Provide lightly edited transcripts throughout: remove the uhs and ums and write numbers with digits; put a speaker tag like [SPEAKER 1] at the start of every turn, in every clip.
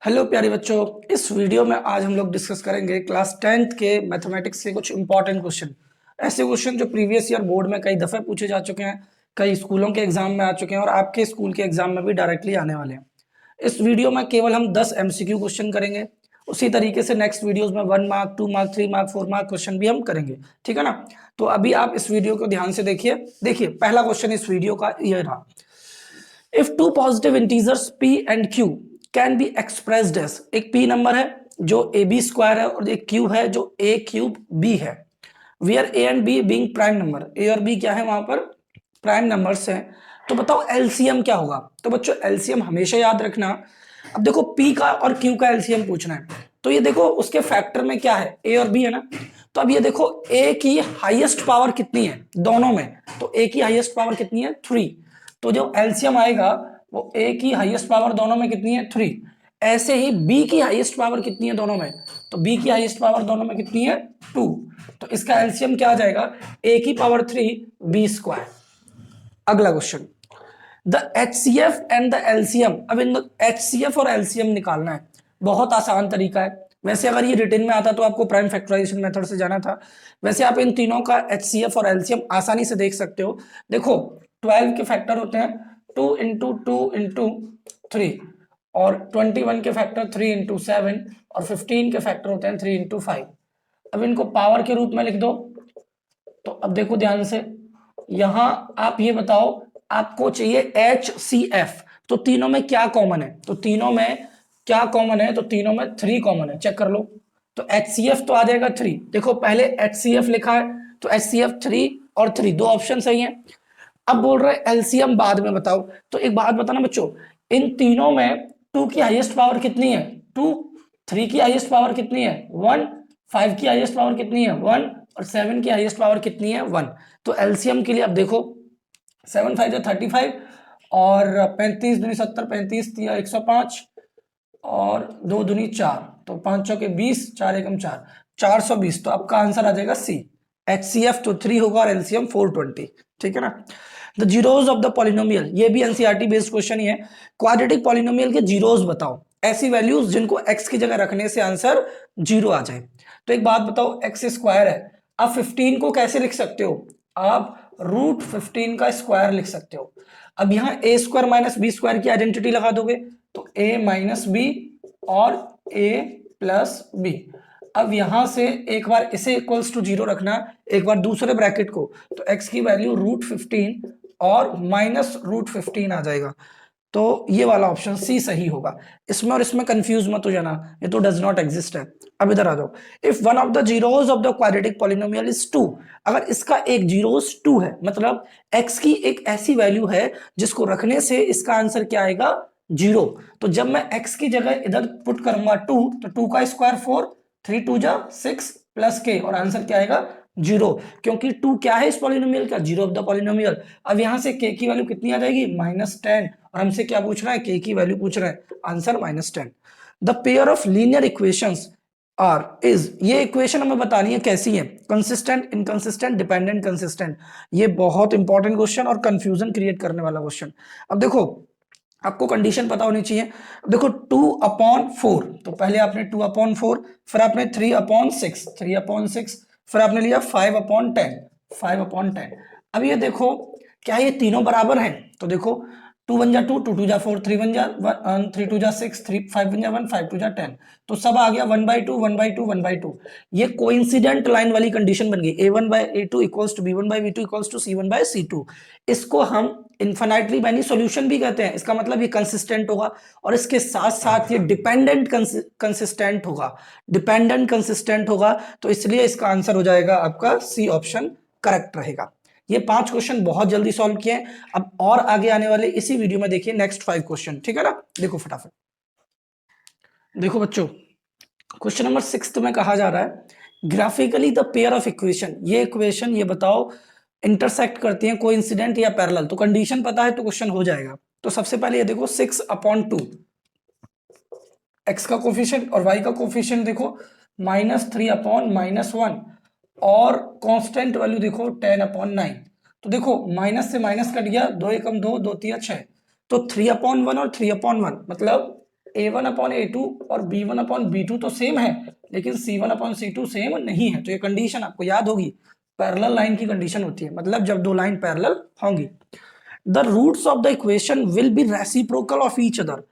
[SPEAKER 1] Hello प्यारे बच्चों, इस वीडियो में आज हम लोग डिस्कस करेंगे क्लास 10th के मैथमेटिक्स के कुछ इंपॉर्टेंट क्वेश्चन। ऐसे क्वेश्चन जो प्रीवियस ईयर बोर्ड में कई दफ़े पूछे जा चुके हैं, कई स्कूलों के एग्जाम में आ चुके हैं और आपके स्कूल के एग्जाम में भी डायरेक्टली आने वाले हैं। इस वीडियो में केवल हम 10 एमसीक्यू क्वेश्चन करेंगे। उसी तरीके से नेक्स्ट वीडियोज में 1 mark, 2 mark, 3 mark, 4 mark question भी हम करेंगे। ठीक है ना? तो अभी आप इस वीडियो को ध्यान से देखिए पहला क्वेश्चन इस वीडियो का ये रहा। If two positive integers p and q can be expressed as, एक p नंबर है जो ab स्क्वायर है और एक q है जो a क्यूब b है, where a and b being prime number, a और b क्या है वहां पर प्राइम नंबर्स हैं। तो बताओ एलसीएम क्या होगा। तो बच्चों एलसीएम हमेशा याद रखना। अब देखो p का और q का एलसीएम पूछना है, तो ये देखो उसके फैक्टर में क्या है, a और b है ना। तो अब ये देखो a की हाईएस्ट पावर कितनी है दोनों में, तो a की हाईएस्ट पावर कितनी है 3। तो जो एलसीएम आएगा वो a की हाईएस्ट पावर दोनों में कितनी है 3। ऐसे ही b की हाईएस्ट पावर कितनी है दोनों में, तो b की हाईएस्ट पावर दोनों में कितनी है 2। तो इसका एलसीएम क्या आ जाएगा a की पावर 3 b स्क्वायर। अगला question, the HCF and the LCM. अब इन एचसीएफ और एलसीएम निकालना है, बहुत आसान तरीका है। वैसे अगर ये रिटर्न में आता तो आपको प्राइम फैक्टराइजेशन मेथड से जाना था। वैसे आप इन तीनों का एचसीएफ और एलसीएम आसानी से देख सकते हो। देखो 12 के फैक्टर होते हैं 2 इंटू 2 इंटू 3, और 21 के फैक्टर 3 इंटू 7, और 15 के फैक्टर होते हैं 3 इंटू 5। अब इनको पावर के रूप में लिख दो। तो अब देखो ध्यान से, यहां आप ये बताओ आपको चाहिए एच सी एफ, तो तीनों में क्या कॉमन है, तो तीनों में क्या कॉमन है, तो तीनों में 3 कॉमन है, चेक कर लो। तो एच सी एफ तो आ जाएगा 3। देखो पहले एच सी एफ लिखा है तो एच सी एफ 3 और 3 दो ऑप्शन सही है। अब बोल रहे एलसीएम बाद में बताओ। तो एक बात बताना बच्चों, इन तीनों में 2 की हाईएस्ट पावर कितनी है 2, 3 की हाईएस्ट पावर कितनी है 1, 5 की हाईएस्ट पावर कितनी है 1, और 7 की हाईएस्ट पावर कितनी है 1। तो एलसीएम के लिए अब देखो 7 5 जा 35, और 35 दूनी 70, 35 तिया 105, और 2 दूनी 4, तो 5 चौके 20, 4 एकम 4, 420। तो आपका आंसर आ जाएगा सी। एचसीएफ तो 3 होगा और एलसीएम 420। ठीक है ना? The zeros of the polynomial, ये भी एनसीईआरटी बेस्ड क्वेश्चन ही है। क्वाड्रेटिक पॉलिनोमियल के जीरोज बताओ, ऐसी वैल्यूज जिनको एक्स की जगह रखने से आंसर जीरो आ जाए। तो एक बात बताओ, एक्स स्क्वायर है, आप 15 को कैसे लिख सकते हो, आप रूट 15 का स्क्वायर लिख सकते हो। अब यहां ए स्क्वायर माइनस बी स्क्वायर की आइडेंटिटी लगा दोगे तो a माइनस बी और a प्लस बी। अब यहां से एक बार इसे इक्वल्स टू 0 रखना, एक बार दूसरे ब्रैकेट को, तो x की वैल्यू रूट 15 और माइनस रूट 15 आ जाएगा। तो ये वाला ऑप्शन सी सही होगा। इसमें और इसमें कंफ्यूज मत हो जाना, ये तो डज नॉट एग्जिस्ट है। अब इधर आ जाओ, if one of the zeros of the quadratic polynomial is 2, अगर इसका एक जीरोस 2 है, मतलब x की एक ऐसी वैल्यू है जिसको रखने से इसका आंसर क्या आएगा 0। तो जब मैं x की जगह इधर पुट करूंगा 2, तो 2 का स्क्वायर 4, 3 2 जा 6 प्लस k, और आंसर क्या आएगा 0, क्योंकि 2 क्या है इस पॉलिनोमियल का, जीरो ऑफ द पॉलिनोमियल। अब यहां से k की वैल्यू कितनी आ जाएगी -10, और हमसे क्या पूछ रहा है k की वैल्यू पूछ रहा है, answer -10। The pair of linear equations are is, ये इक्वेशन हमें बतानी है कैसी है, कंसिस्टेंट, इनकंसिस्टेंट, डिपेंडेंट, कंसिस्टेंट। ये बहुत इंपॉर्टेंट क्वेश्चन और कंफ्यूजन क्रिएट करने वाला क्वेश्चन। अब देखो आपको कंडीशन पता होनी चाहिए। देखो 2/4, तो पहले आपने 2/4, फिर आपने 3/6, 3/6, फिर आपने लिया 5/10, 5/10। अब ये देखो क्या ये तीनों बराबर हैं, तो देखो 2 1 जा 2, 2 2 जा 4, 3 1 जा 1, 3 2 जा 6, 3 5 1 जा 1, 5 2 जा 10। तो सब आ गया 1/2 1/2 1/2। ये कोइंसिडेंट लाइन वाली कंडीशन बन गई, a1/a2 equals to b1/b2 equals to c1/c2। इसको हम इन्फिनाइटली मैनी सॉल्यूशन भी कहते हैं। इसका मतलब ये कंसिस्टेंट होगा, और इसके साथ साथ ये डिपेंडेंट कंसिस्टेंट होगा, डिपेंडेंट कंसिस्टेंट होगा। तो इसलिए इसका आंसर हो जाएगा आपका सी ऑप्शन करेक्ट रहेगा। ये 5 क्वेश्चन बहुत जल्दी सॉल्व किए हैं। अब और आगे आने वाले इसी वीडियो में देखिए नेक्स्ट 5 क्वेश्चन। ठीक है ना? देखो फटाफट देखो बच्चों, क्वेश्चन नंबर 6 में कहा जा रहा है graphically the pair of equation, ये इक्वेशन ये बताओ इंटरसेक्ट करती हैं कोइंसिडेंट या पैरेलल। तो कंडीशन पता है तो क्वेश्चन हो जाएगा। तो सबसे पहले ये देखो 6/2, x का कोफिशिएंट और y का कोफिशिएंट देखो -3/-1, और कांस्टेंट वैल्यू देखो 10/9। तो देखो माइनस से माइनस कट गया, 2 एकम 2, 2 तिया 6, तो 3/1 और 3/1, मतलब A1/A2 और B1/B2 तो सेम है, लेकिन C1/C2 सेम नहीं है। तो ये कंडीशन आपको याद होगी, पैरेलल लाइन की कंडीशन होती है, मतलब जब दो लाइन पैरेलल होंगी। The roots of the equation will be reciprocal of each other.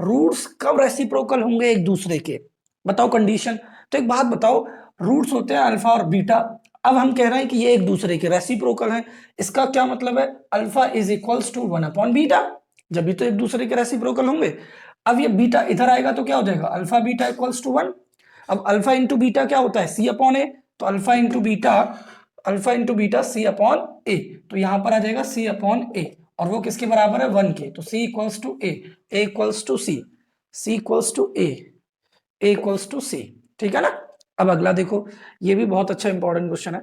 [SPEAKER 1] Roots कब रेसिप्रोकल होंगे एक दूसरे के, बताओ कंडीशन। तो एक बात बताओ, रूट्स होते हैं अल्फा और बीटा, अब हम कह रहे हैं कि ये एक दूसरे के रेसिप्रोकल हैं, इसका क्या मतलब है, अल्फा इज इक्वल्स टू 1/बीटा, जब भी तो एक दूसरे के रेसिप्रोकल होंगे। अब ये बीटा इधर आएगा तो क्या हो जाएगा, अल्फा बीटा इक्वल्स टू 1। अब अल्फा इंटू बीटा क्या होता है, C/A, तो अल्फा इंटू बीटा C/A, तो यहां पर आ जाएगा C/A, और वो किसके बराबर है, 1 के, तो C equals to A equals to C equals to A equals to C, ठीक है ना। अब अगला देखो, ये भी बहुत अच्छा इंपॉर्टेंट क्वेश्चन है।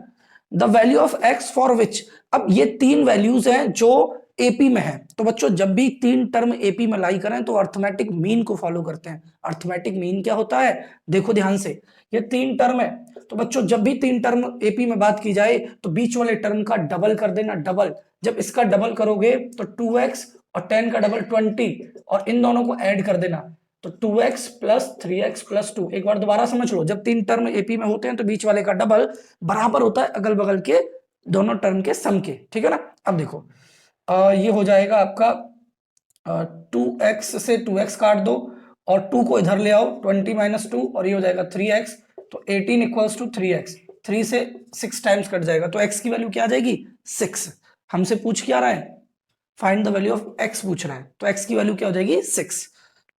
[SPEAKER 1] The value of x for which, अब ये तीन वैल्यूज हैं जो एपी में है, तो बच्चों जब भी तीन टर्म एपी में लाई करें तो अर्थमेटिक मीन को फॉलो करते हैं। अर्थमेटिक मीन क्या होता है, देखो ध्यान से, ये तीन टर्म है, तो बच्चों जब भी तीन टर्म एपी में बात की जाए तो बीच वाले टर्म का डबल कर देना, डबल। जब इसका डबल करोगे तो 2x और 10 का डबल 20, और इन दोनों को ऐड कर देना, तो 2x प्लस 3x प्लस 2। एक बार दोबारा समझ लो, जब तीन टर्म एपी में होते हैं तो बीच वाले का डबल बराबर होता है अगल बगल के दोनों टर्म के सम के, ठीक है ना। अब देखो ये हो जाएगा आपका 2x से 2x काट दो और 2 को इधर ले आओ, 20 माइनस 2, और ये हो जाएगा 3x, तो 18 इक्वल्स टू 3x, 3 से 6 टाइम्स कट जाएगा, तो x की वैल्यू क्या आ जाएगी, 6। हमसे पूछ क्या रहा है, find the value of x पूछ रहा है, तो x की वैल्यू क्या हो जाएगी, 6,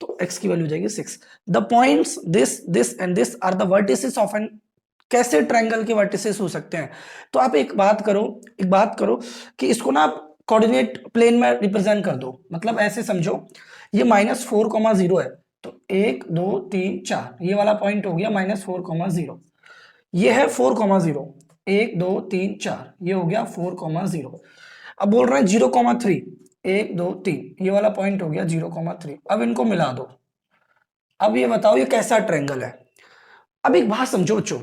[SPEAKER 1] तो x की वैल्यू हो जाएगी 6। The points this and this are the vertices of an, कैसे ट्रायंगल के वर्टिसेस हो सकते हैं, तो आप एक बात करो कि इसको ना आप कोऑर्डिनेट प्लेन में रिप्रेजेंट कर दो, मतलब ऐसे समझो, ये -4,0 है, तो 1 2 3 4 ये वाला पॉइंट हो गया -4,0, ये है 4,0, 1 2 3 4 ये हो गया 4,0। अब बोल रहे हैं 0,3, 1 2 3 ये वाला पॉइंट हो गया 0,3। अब इनको मिला दो, अब ये बताओ ये कैसा ट्रायंगल है। अब एक बात समझो बच्चों,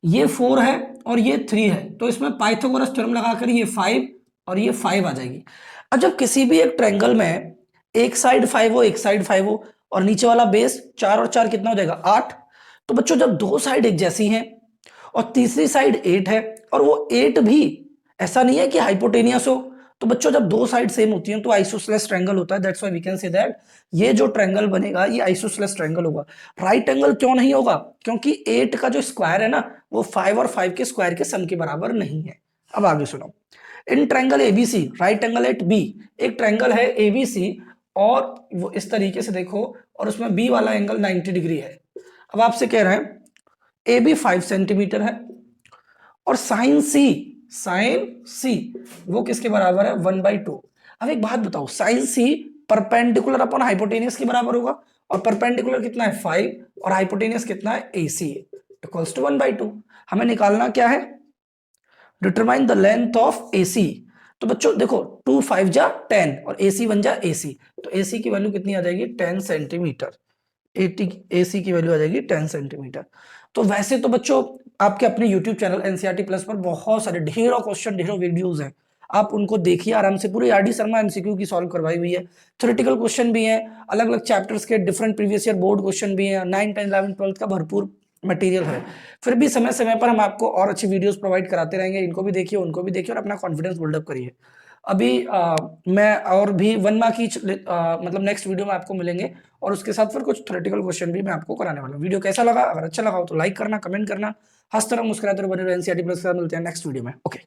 [SPEAKER 1] ये 4 है और ये 3 है, तो इसमें पाइथागोरस थ्योरम लगाकर ये 5 और ये 5 आ जाएगी। अब जब किसी भी एक ट्रायंगल में एक साइड 5 हो, एक साइड 5 हो, और नीचे वाला बेस 4 और 4 कितना हो जाएगा, 8, तो बच्चों जब दो साइड एक जैसी हैं और तीसरी साइड 8 है, और वो 8 भी ऐसा नहीं है कि हाइपोटेनियस हो, तो बच्चों जब दो साइड सेम होती हैं तो आइसोसेलेस ट्रायंगल होता है। That's why we can say that ये जो ट्रायंगल बनेगा ये आइसोसेलेस ट्रायंगल होगा। राइट एंगल क्यों नहीं होगा, क्योंकि 8 का जो स्क्वायर है ना वो 5 और 5 के स्क्वायर के सम के बराबर नहीं है। अब आगे सुनो, in triangle ABC right angle at B, एक ट्रायंगल है एबीसी और वो इस तरीके से देखो, और उसमें बी वाला एंगल 90 डिग्री है। अब आपसे कह रहे हैं ए बी 5 सेंटीमीटर है और साइन सी वो किसके बराबर है, 1/2। अब एक बात बताओ, sine C perpendicular upon hypotenuse के बराबर होगा, और परपेंडिकुलर कितना है 5 और हाइपोटेनियस कितना है AC इक्वल्स टू 1/2। हमें निकालना क्या है, determine the length of AC। तो बच्चों देखो 2 5 जा 10 और AC 1 जा AC, तो AC की वैल्यू कितनी आ जाएगी 10 सेंटीमीटर, AC की वैल्यू आ जाएगी 10 सेंटीमीटर। तो वैसे तो बच्चों आपके अपने YouTube चैनल NCERT प्लस पर बहुत सारे ढेरों क्वेश्चन ढेरों वीडियोस हैं, आप उनको देखिए आराम से। पूरी RD शर्मा MCQ की सॉल्व करवाई हुई है, थ्योरेटिकल क्वेश्चन भी हैं, अलग अलग चैप्टर्स के different previous year board question भी हैं, 9 10 11 12 का भरपूर मटेरियल है। फिर भी समय समय पर हम आपको और अच्छी वीडियोस प्रोवाइड कराते रहेंगे, इनको भी देखिए उनको भी देखिए और अपना कॉन्फिडेंस बिल्डअप करिए। अभी मैं और भी 1 मार्क की मतलब नेक्स्ट वीडियो में आपको मिलेंगे, और उसके साथ फिर कुछ थ्योरेटिकल क्वेश्चन भी मैं आपको कराने वाला हूँ। वीडियो कैसा लगा, अगर अच्छा लगा हो तो लाइक करना, कमेंट करना, हंसते रहो मुस्कुराते रहो, बने रहो NCERT प्लस के साथ। मिलते हैं नेक्स्ट वीडियो में, ओके।